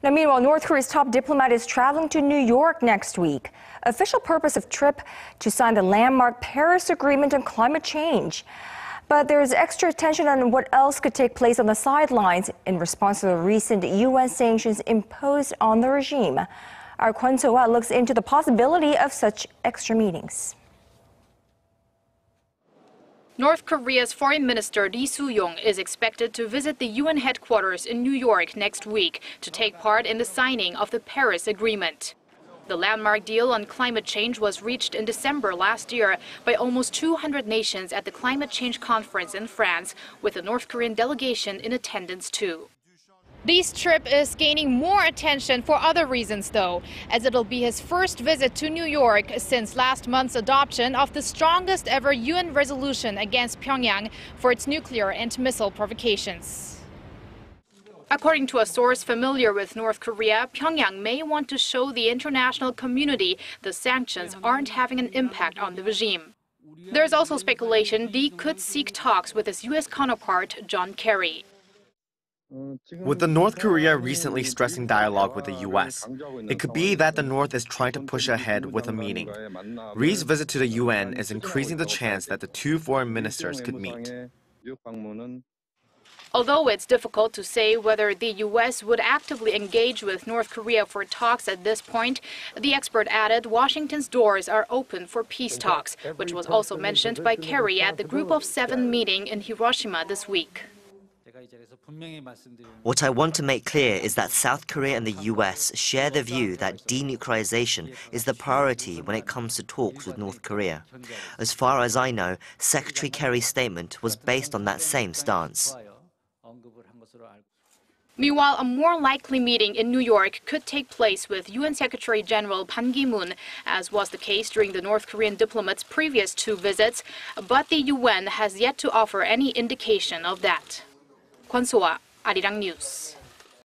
Now, meanwhile, North Korea's top diplomat is traveling to New York next week. Official purpose of trip to sign the landmark Paris Agreement on climate change. But there's extra attention on what else could take place on the sidelines in response to the recent UN sanctions imposed on the regime. Our Kwon Soa looks into the possibility of such extra meetings. North Korea's Foreign Minister Ri Su-yong is expected to visit the UN headquarters in New York next week to take part in the signing of the Paris Agreement. The landmark deal on climate change was reached in December last year by almost 200 nations at the Climate Change Conference in France, with a North Korean delegation in attendance too. Ri's trip is gaining more attention for other reasons, though, as it'll be his first visit to New York since last month's adoption of the strongest ever UN resolution against Pyongyang for its nuclear and missile provocations. According to a source familiar with North Korea, Pyongyang may want to show the international community the sanctions aren't having an impact on the regime. There's also speculation Ri could seek talks with his U.S. counterpart, John Kerry. With the North Korea recently stressing dialogue with the U.S., it could be that the North is trying to push ahead with a meeting. Ri's visit to the UN is increasing the chance that the two foreign ministers could meet. Although it's difficult to say whether the U.S. would actively engage with North Korea for talks at this point, the expert added Washington's doors are open for peace talks, which was also mentioned by Kerry at the Group of Seven meeting in Hiroshima this week. What I want to make clear is that South Korea and the US share the view that denuclearization is the priority when it comes to talks with North Korea. As far as I know, Secretary Kerry's statement was based on that same stance. Meanwhile, a more likely meeting in New York could take place with UN Secretary General Ban Ki-moon, as was the case during the North Korean diplomat's previous two visits, but the UN has yet to offer any indication of that. Kwon Soa, Arirang News.